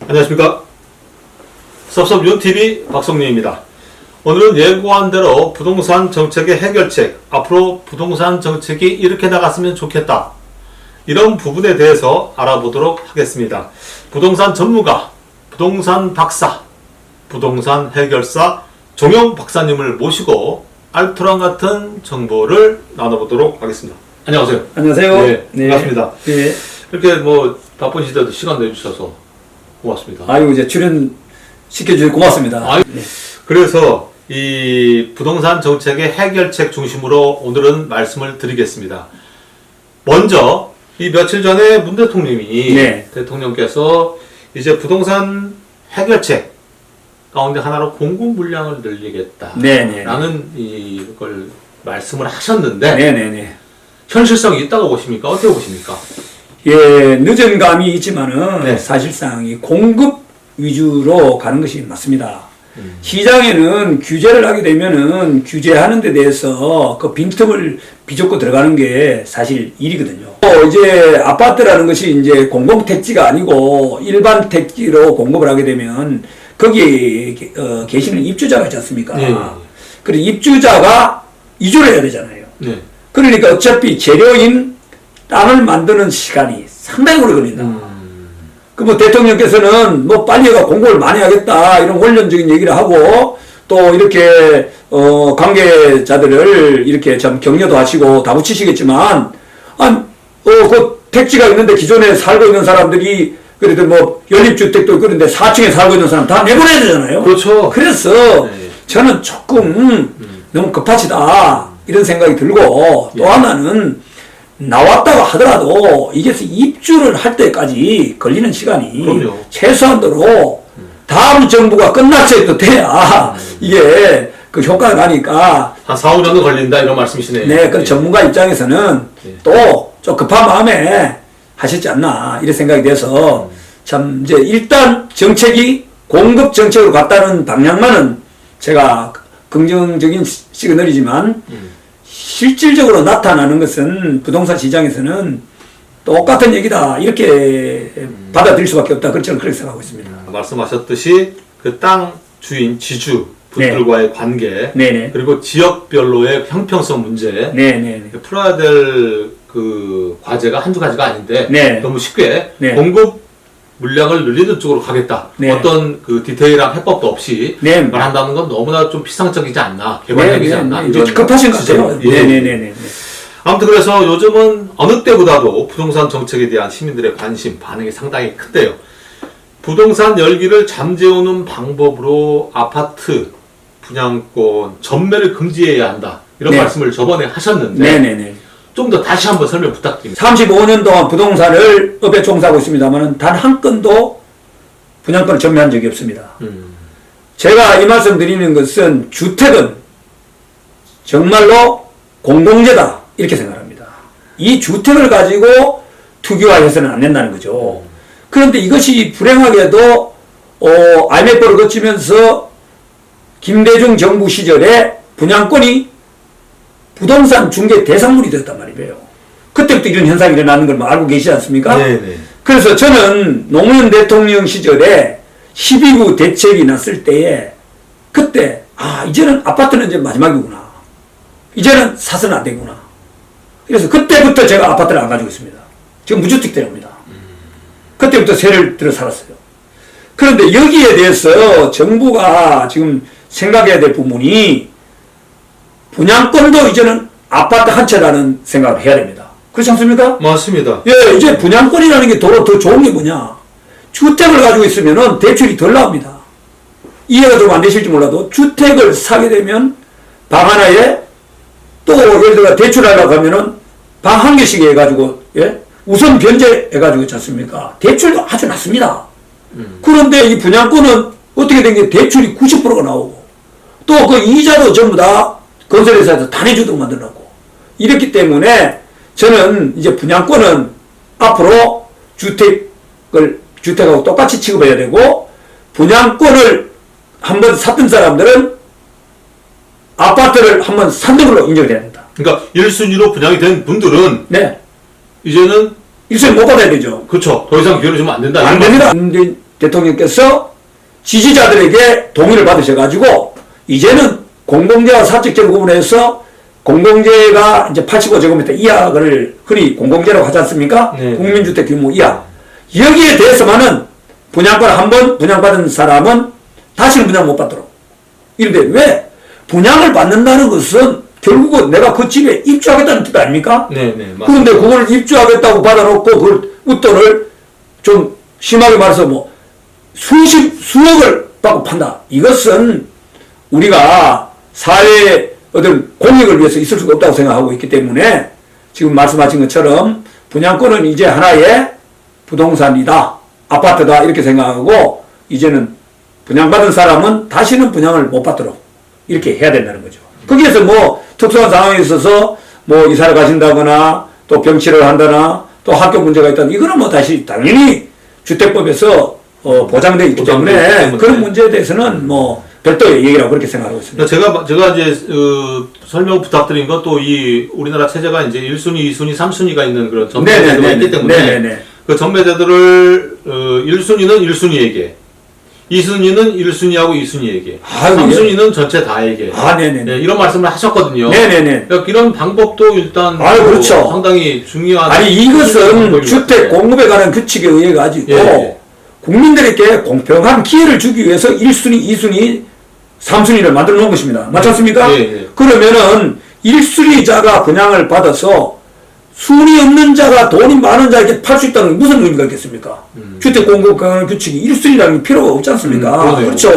안녕하십니까. 섭섭윤TV 박성림입니다. 오늘은 예고한 대로 부동산 정책의 해결책, 앞으로 부동산 정책이 이렇게 나갔으면 좋겠다, 이런 부분에 대해서 알아보도록 하겠습니다. 부동산 전문가, 부동산 박사, 부동산 해결사 종영 박사님을 모시고 알토란 같은 정보를 나눠보도록 하겠습니다. 안녕하세요. 안녕하세요. 네, 반갑습니다. 네. 이렇게 뭐 바쁜 시대도 시간 내주셔서 고맙습니다. 아이고, 이제 출연 시켜주셔서 고맙습니다. 네. 그래서 이 부동산 정책의 해결책 중심으로 오늘은 말씀을 드리겠습니다. 먼저 이 며칠 전에 문 대통령이 네. 대통령께서 이제 부동산 해결책 가운데 하나로 공급 물량을 늘리겠다라는 네네. 이걸 말씀을 하셨는데 네네네. 현실성이 있다고 보십니까? 어떻게 보십니까? 예, 늦은 감이 있지만은 네. 사실상 이 공급 위주로 가는 것이 맞습니다. 시장에는 규제를 하게 되면은 규제하는 데 대해서 그 빈틈을 비좁고 들어가는 게 사실 일이거든요. 이제 아파트라는 것이 이제 공공택지가 아니고 일반 택지로 공급을 하게 되면 거기에 계시는 입주자가 있지 않습니까? 네. 그리고 입주자가 이주를 해야 되잖아요. 네. 그러니까 어차피 재료인 땅을 만드는 시간이 상당히 오래 걸린다. 그 뭐 대통령께서는 뭐 빨리 가 공급을 많이 하겠다, 이런 원론적인 얘기를 하고, 또 이렇게 관계자들을 이렇게 참 격려도 하시고 다 붙이시겠지만, 그 택지가 있는데 기존에 살고 있는 사람들이 그래도 뭐 연립주택도 그런데 4층에 살고 있는 사람 다 내보내야 되잖아요. 그렇죠. 그래서 네. 저는 조금 너무 급하시다, 이런 생각이 들고, 또 하나는 나왔다고 하더라도 이게 입주를 할 때까지 걸리는 시간이 그럼요. 최소한도로 다음 정부가 끝났을 때 돼야 이게 그 효과가 나니까. 한 4, 5년은 걸린다, 이런 말씀이시네요. 네, 그 전문가 입장에서는 또 좀 급한 마음에 하셨지 않나, 이런 생각이 돼서 참 이제 일단 정책이 공급 정책으로 갔다는 방향만은 제가 긍정적인 시그널이지만 실질적으로 나타나는 것은 부동산 시장에서는 똑같은 얘기다, 이렇게 받아들일 수밖에 없다, 저는 그렇게 생각하고 있습니다. 말씀하셨듯이 그 땅 주인, 지주 분들과의 관계, 네네. 그리고 지역별로의 형평성 문제, 네네. 풀어야 될 그 과제가 한두 가지가 아닌데 네. 너무 쉽게 네. 공급 물량을 늘리는 쪽으로 가겠다, 네. 어떤 그 디테일한 해법도 없이 네. 말한다는 건 너무나 좀 피상적이지 않나, 개발적이지 않나, 이제 이런 급하신 것 같아요. 예. 네네네. 아무튼 그래서 요즘은 어느 때보다도 부동산 정책에 대한 시민들의 관심, 반응이 상당히 큰데요. 부동산 열기를 잠재우는 방법으로 아파트 분양권 전매를 금지해야 한다, 이런 네. 말씀을 저번에 하셨는데 네네네. 좀 더 다시 한번 설명 부탁드립니다. 35년 동안 부동산을 업에 종사하고 있습니다만 단 한 건도 분양권을 전매한 적이 없습니다. 제가 이 말씀 드리는 것은 주택은 정말로 공공재다, 이렇게 생각합니다. 이 주택을 가지고 투기화해서는 안 된다는 거죠. 그런데 이것이 불행하게도 IMF를 거치면서 김대중 정부 시절에 분양권이 부동산 중개 대상물이 되었단 말이에요. 그때부터 이런 현상이 일어나는 걸 알고 계시지 않습니까? 네네. 그래서 저는 노무현 대통령 시절에 12구 대책이 났을 때에 그때 이제는 아파트는 이제 마지막이구나, 이제는 사서는 안 되구나. 그래서 그때부터 제가 아파트를 안 가지고 있습니다. 지금 무주택자입니다. 그때부터 세를 들어 살았어요. 그런데 여기에 대해서 정부가 지금 생각해야 될 부분이, 분양권도 이제는 아파트 한 채라는 생각을 해야 됩니다. 그렇지 않습니까? 맞습니다. 예, 이제 분양권이라는 게 더 좋은 게 뭐냐. 주택을 가지고 있으면은 대출이 덜 나옵니다. 이해가 좀 안 되실지 몰라도 주택을 사게 되면 방 하나에 또 예를 들어 대출하려고 하면은 방 한 개씩 해가지고, 예? 우선 변제해가지고 있지 않습니까? 대출도 아주 낮습니다. 그런데 이 분양권은 어떻게 된 게 대출이 90%가 나오고 또 그 이자도 전부 다 건설회사에서 다 내주도록 만들라고. 이렇기 때문에 저는 이제 분양권은 앞으로 주택하고 똑같이 취급해야 되고, 분양권을 한번 샀던 사람들은 아파트를 한번 산 등으로 인정을 해야 된다. 그러니까 1순위로 분양이 된 분들은 네. 이제는 일수를 못 받아야 되죠. 그렇죠. 더 이상 기회를 주면 안 된다. 안 됩니다. 대통령께서 지지자들에게 동의를 받으셔가지고 이제는 공공재와 사적재로 구분해서 공공재가 이제 85제곱미터 이하를 흔히 공공재라고 하지 않습니까? 네. 국민주택 규모 이하. 여기에 대해서만은 분양권을 한번 분양받은 사람은 다시는 분양 못 받도록. 이런데 왜? 분양을 받는다는 것은 결국은 내가 그 집에 입주하겠다는 뜻 아닙니까? 네, 맞습니다. 그런데 그걸 입주하겠다고 받아놓고 그걸 웃돈을 좀 심하게 말해서 뭐 수억을 받고 판다. 이것은 우리가 사회의 어떤 공익을 위해서 있을 수가 없다고 생각하고 있기 때문에 지금 말씀하신 것처럼 분양권은 이제 하나의 부동산이다. 아파트다. 이렇게 생각하고 이제는 분양받은 사람은 다시는 분양을 못 받도록 이렇게 해야 된다는 거죠. 거기에서 뭐 특수한 상황에 있어서 뭐 이사를 가신다거나 또 병치를 한다나 또 학교 문제가 있다나 이거는 뭐 다시 당연히 주택법에서 보장되어 있기 때문에 그런 문제에 대해서는 뭐 별도의 얘기라고 그렇게 생각하고 있습니다. 제가 이제 설명 부탁드린 건 또 이 우리나라 체제가 이제 1순위, 2순위, 3순위가 있는 그런 전매제도가 있기 때문에 그 전매제도를 1순위는 1순위에게 2순위는 1순위하고 2순위에게 3순위는 전체 다에게 네, 이런 말씀을 하셨거든요. 그러니까 이런 방법도 일단 그렇죠. 상당히 중요한. 아니 이것은 주택 공급에 관한 규칙에 의해 가지고 국민들에게 공평한 기회를 주기 위해서 1순위, 2순위, 3순위를 만들어 놓은 것입니다. 맞지 않습니까? 그러면은 1순위자가 분양을 받아서 순위 없는 자가 돈이 많은 자에게 팔 수 있다는 게 무슨 의미가 있겠습니까? 주택 공급 관련 규칙이 1순위라는 게 필요가 없지 않습니까? 그렇죠.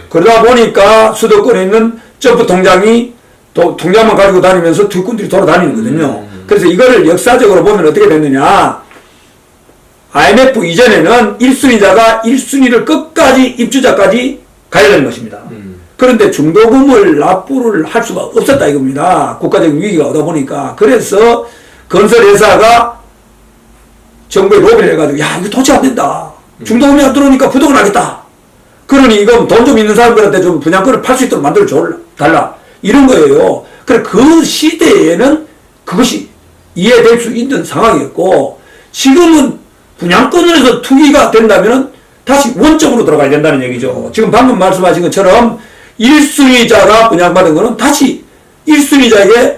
그러다 보니까 수도권에 있는 점프 통장이 또 통장만 가지고 다니면서 투꾼들이 돌아다니는 거거든요. 그래서 이거를 역사적으로 보면 어떻게 됐느냐. IMF 이전에는 1순위자가 1순위를 끝까지 입주자까지 가야 되는 것입니다. 그런데 중도금을 납부를 할 수가 없었다 이겁니다. 국가적인 위기가 오다 보니까. 그래서 건설회사가 정부에 로비를 해가지고 야 이거 도저히 안 된다. 중도금이 안 들어오니까 부도가 나겠다. 그러니 이건 돈 좀 있는 사람들한테 좀 분양권을 팔 수 있도록 만들어 달라. 이런 거예요. 그래 그 시대에는 그것이 이해될 수 있는 상황이었고 지금은 분양권을 해서 투기가 된다면 다시 원점으로 돌아가야 된다는 얘기죠. 지금 방금 말씀하신 것처럼 1순위자가 분양받은 거는 다시 1순위자에게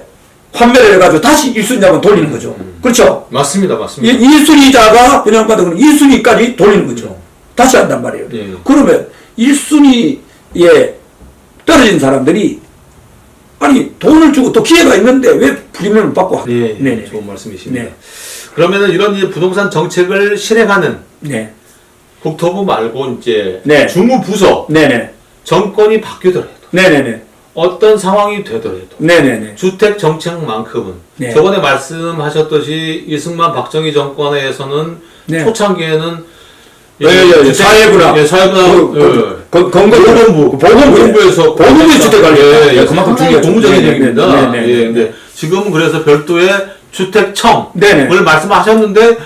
판매를 해가지고 다시 1순위자만 돌리는 거죠. 그렇죠? 맞습니다. 1순위자가 분양받은 거는 1순위까지 돌리는 거죠. 다시 한단 말이에요. 그러면 1순위에 떨어진 사람들이 아니 돈을 주고 또 기회가 있는데 왜 프리미엄을 받고 네, 좋은 말씀이십니다. 그러면은 이런 이제 부동산 정책을 실행하는 국토부 말고 이제 주무부서 정권이 바뀌더라도 어떤 상황이 되더라도 주택 정책만큼은 저번에 말씀하셨듯이 이승만 박정희 정권에서는 초창기에는 사회부나 보건부에서 주택 관리 그만큼 중요한 고무적인 얘기입니다. 근데 지금은 그래서 별도의 주택청을 말씀하셨는데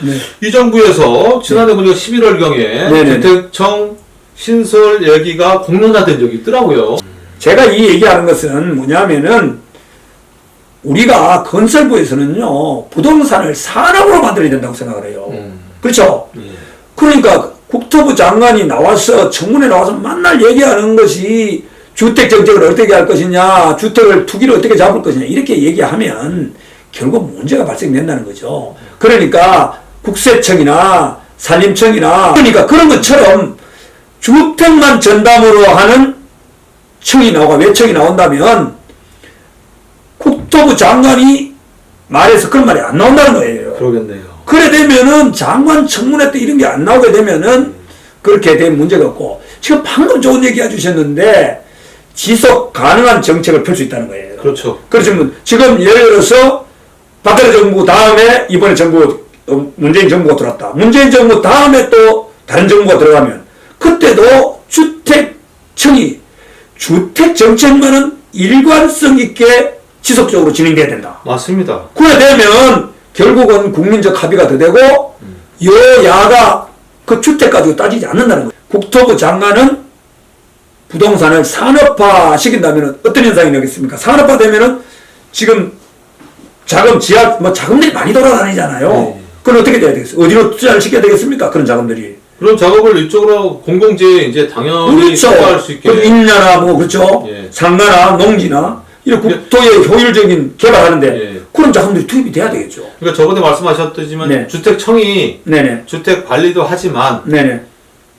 이 정부에서 지난해 보니까 11월경에 주택청 신설 얘기가 공론화된 적이 있더라고요. 제가 이 얘기하는 것은 뭐냐면은 우리가 건설부에서는요 부동산을 산업으로 만들어야 된다고 생각을 해요. 그렇죠? 그러니까 국토부 장관이 나와서 청문회 나와서 맨날 얘기하는 것이 주택 정책을 어떻게 할 것이냐, 주택을 투기를 어떻게 잡을 것이냐 이렇게 얘기하면 결국 문제가 발생된다는 거죠. 그러니까 국세청이나 산림청이나 그러니까 그런 것처럼 주택만 전담으로 하는 청이 나오고 외청이 나온다면 국토부 장관이 말해서 그런 말이 안 나온다는 거예요. 그러겠네요. 그래 되면은 장관 청문회 때 이런 게 안 나오게 되면은 그렇게 된 문제가 없고 지금 방금 좋은 얘기 해주셨는데 지속 가능한 정책을 펼 수 있다는 거예요. 그렇죠. 그렇지만 지금 예를 들어서 박근혜 정부 다음에 이번에 정부 문재인 정부가 들어왔다. 문재인 정부 다음에 또 다른 정부가 들어가면 그때도 주택청이 주택 정책만은 일관성 있게 지속적으로 진행돼야 된다. 맞습니다. 그래 되면 결국은 국민적 합의가 더 되고 여야가 그 주택 가지고 따지지 않는다는 거예요. 국토부 장관은 부동산을 산업화 시킨다면 어떤 현상이 나겠습니까? 산업화 되면은 지금 자금들이 많이 돌아다니잖아요. 그건 어떻게 돼야 되겠어요? 어디로 투자를 시켜야 되겠습니까? 그런 자금들이. 그런 작업을 이쪽으로 공공재에 이제 당연히 그렇죠. 투자할 수 있게. 그 인야나 뭐 그렇죠. 예. 상가나 농지나 이런 국토의 효율적인 개발하는데 예. 그런 자금들이 투입이 돼야 되겠죠. 그러니까 저번에 말씀하셨듯이만 네. 주택청이 네네. 주택 관리도 하지만 네네.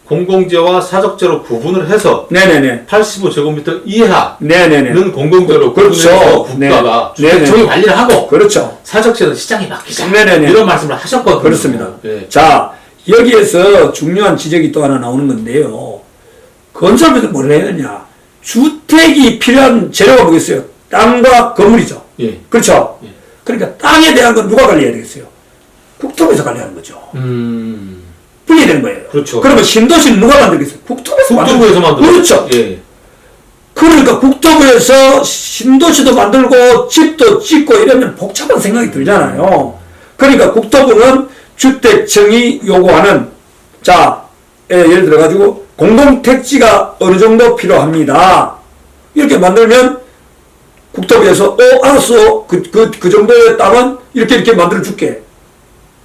공공재와 사적재로 구분을 해서 네네네. 85제곱미터 이하는 네네네. 공공재로 그렇죠. 구분해서 국가가 네. 주택청이 네네. 관리를 하고 그렇죠. 사적재는 시장에 맡기자. 네네네. 이런 말씀을 하셨거든요. 그렇습니다. 예. 자, 여기에서 중요한 지적이 또 하나 나오는 건데요. 건설부에서 뭘 해야 되냐. 주택이 필요한 재료가 뭐겠어요? 땅과 건물이죠. 예. 그렇죠. 예. 그러니까 땅에 대한 건 누가 관리해야 되겠어요? 국토부에서 관리하는 거죠. 분리해야 되는 거예요. 그렇죠. 그러면 신도시는 누가 만들겠어요? 국토부에서 국토부에서 만들고. 그렇죠. 예. 그러니까 국토부에서 신도시도 만들고 집도 짓고 이러면 복잡한 생각이 들잖아요. 그러니까 국토부는 주택청이 요구하는 자 예를 들어 가지고 공동택지가 어느 정도 필요합니다. 이렇게 만들면 국토부에서 알았어 그 정도의 땅은 이렇게 만들어 줄게.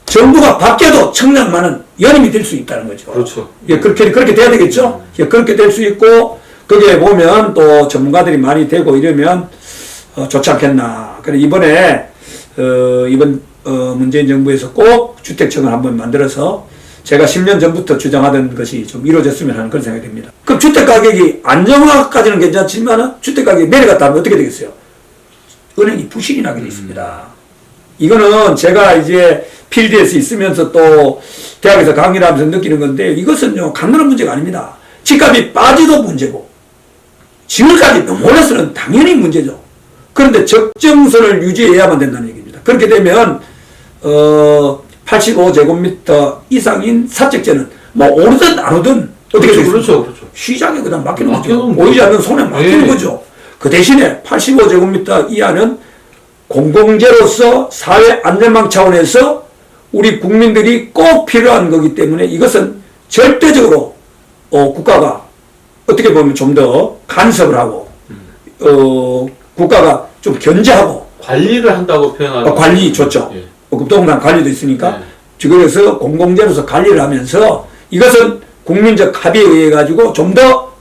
정부가 바뀌어도 청량만은 연임이 될 수 있다는 거죠. 그렇죠. 예, 그렇게 돼야 되겠죠. 예, 그렇게 될 수 있고 거기에 보면 또 전문가들이 많이 되고 이러면 좋지 않겠나. 그래 이번에 이번 문재인 정부에서 꼭 주택청을 한번 만들어서 제가 10년 전부터 주장하던 것이 좀 이루어졌으면 하는 그런 생각이 듭니다. 그럼 주택 가격이 안정화까지는 괜찮지만 주택 가격이 내려갔다 하면 어떻게 되겠어요? 은행이 부실이 나게 돼 있습니다. 이거는 제가 이제 필드에서 있으면서 또 대학에서 강의를 하면서 느끼는 건데 이것은요 강렬한 문제가 아닙니다. 집값이 빠지도 문제고 지금까지 너무 올라서는 당연히 문제죠. 그런데 적정선을 유지해야만 된다는 얘기입니다. 그렇게 되면 85제곱미터 이상인 사적재는 뭐 오르든 안 오르든 어떻게 되겠습니까? 그렇죠. 시장에 그냥 맡기는 거죠. 맡기는 보이지 않는 손에 맡기는 예. 거죠. 그 대신에 85제곱미터 이하는 공공재로서 사회 안전망 차원에서 우리 국민들이 꼭 필요한 거기 때문에 이것은 절대적으로 국가가 어떻게 보면 좀 더 간섭을 하고 국가가 좀 견제하고 관리를 한다고 표현하는 관리 좋죠. 예. 부동산 관리도 있으니까 네. 그래서 공공재로서 관리를 하면서 이것은 국민적 합의에 의해 가지고 좀 더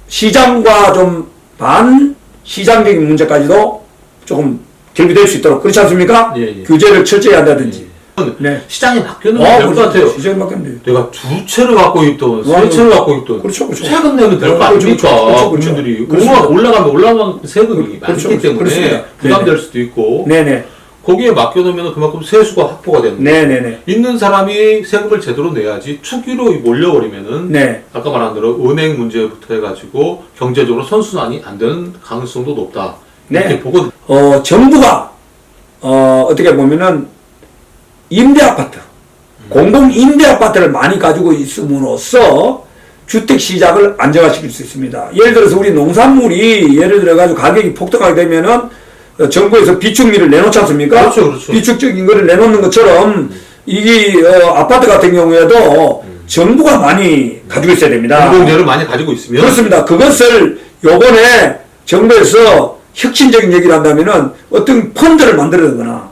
시장과 좀 반시장적인 문제까지도 조금 결부될 수 있도록 그렇지 않습니까? 예. 규제를 철저히 한다든지. 네. 시장에 맡겨놓으면 될 것 그렇죠. 같아요. 시장에 맡기면 돼요. 내가 두 채를 갖고 있던, 세 채를 갖고 있던. 그렇죠, 그렇죠. 세금 내면 될 거 아닙니까? 그렇죠. 국민들이. 그렇습니다. 올라가면 올라간 세금이 그렇죠. 많기 때문에 그렇습니다. 부담될 수도 있고. 네네. 거기에 맡겨놓으면 그만큼 세수가 확보가 되는 거예요. 네네네. 있는 사람이 세금을 제대로 내야지 투기로 몰려버리면은 네. 아까 말한 대로 은행 문제부터 해가지고 경제적으로 선순환이 안 되는 가능성도 높다. 이렇게 네. 보거든요. 정부가 어떻게 보면은 임대 아파트, 공공 임대 아파트를 많이 가지고 있음으로써 주택 시장을 안정화시킬 수 있습니다. 예를 들어서 우리 농산물이 예를 들어 가지고 가격이 폭등하게 되면은 정부에서 비축미를 내놓지 않습니까? 그렇죠, 그렇죠. 비축적인 거를 내놓는 것처럼 이게 아파트 같은 경우에도 정부가 많이 가지고 있어야 됩니다. 공공재를 많이 가지고 있으면 그렇습니다. 그것을 요번에 정부에서 혁신적인 얘기를 한다면은 어떤 펀드를 만들어내거나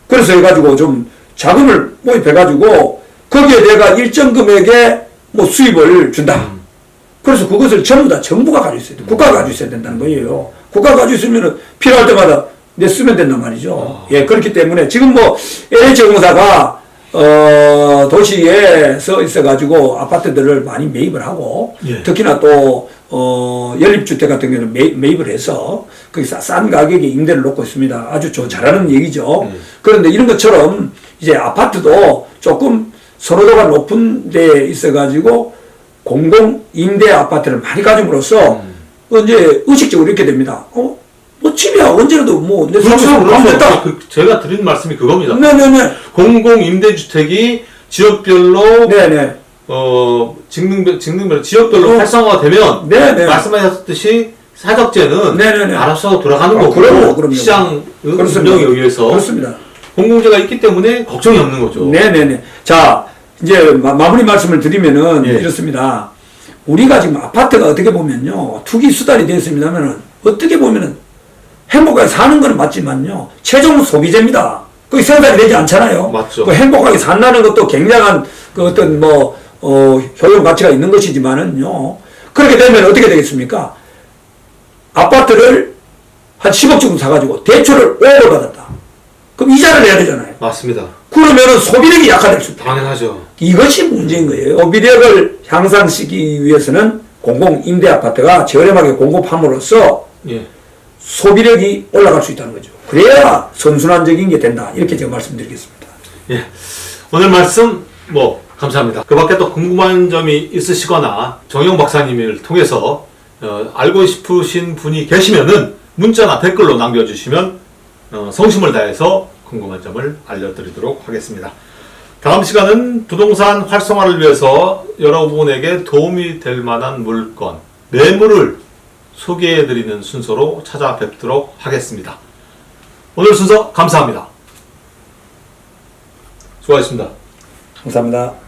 그래서 해가지고 좀 자금을 모입해가지고 거기에 내가 일정 금액의 뭐 수입을 준다. 그래서 그것을 전부 다 정부가 가지고 있어야 돼. 국가가 가지고 있어야 된다는 거예요. 국가가 가지고 있으면은 필요할 때마다 내 쓰면 된단 말이죠. 예, 그렇기 때문에 지금 뭐 LH공사가 도시에서 있어가지고 아파트들을 많이 매입을 하고 예. 특히나 또 연립주택 같은 경우는 매입을 해서 거기서 싼 가격에 임대를 놓고 있습니다. 아주 잘하는 얘기죠. 그런데 이런 것처럼 이제 아파트도 조금 선호도가 높은 데에 있어가지고 공공 임대 아파트를 많이 가짐으로써 이제 의식적으로 이렇게 됩니다. 뭐 집이야 언제라도 내 그렇죠, 됐다. 제가 드린 말씀이 그겁니다. 네네네. 공공 임대주택이 지역별로 네네. 직능별 지역별로 활성화되면 네네. 말씀하셨듯이 사적재는 네네네. 알아서 돌아가는 거고 그럼요. 시장 그렇습니다. 운영에 의해서 그렇습니다. 공공재가 있기 때문에 걱정이 없는 거죠. 네네네. 자, 이제 마무리 말씀을 드리면은 예. 이렇습니다. 우리가 지금 아파트가 어떻게 보면요. 투기 수단이 되어 있습니다면은 어떻게 보면은 행복하게 사는 건 맞지만요. 최종 소비재입니다. 그게 생산이 되지 않잖아요. 맞죠. 그 행복하게 산다는 것도 굉장한 그 어떤 뭐 효용 가치가 있는 것이지만은요. 그렇게 되면 어떻게 되겠습니까? 아파트를 한 10억 정도 사가지고 대출을 5억을 받았다. 그럼 이자를 내야 되잖아요. 맞습니다. 그러면은 소비력이 약화될 수 있다. 당연하죠. 이것이 문제인 거예요. 소비력을 향상시키기 위해서는 공공임대아파트가 저렴하게 공급함으로써 예. 소비력이 올라갈 수 있다는 거죠. 그래야 선순환적인 게 된다. 이렇게 제가 말씀드리겠습니다. 예. 오늘 말씀 감사합니다. 그 밖에 또 궁금한 점이 있으시거나 정영 박사님을 통해서 알고 싶으신 분이 계시면은 문자나 댓글로 남겨주시면 성심을 다해서 궁금한 점을 알려드리도록 하겠습니다. 다음 시간은 부동산 활성화를 위해서 여러분에게 도움이 될 만한 물건, 매물을 소개해드리는 순서로 찾아뵙도록 하겠습니다. 오늘 순서 감사합니다. 수고하셨습니다. 감사합니다.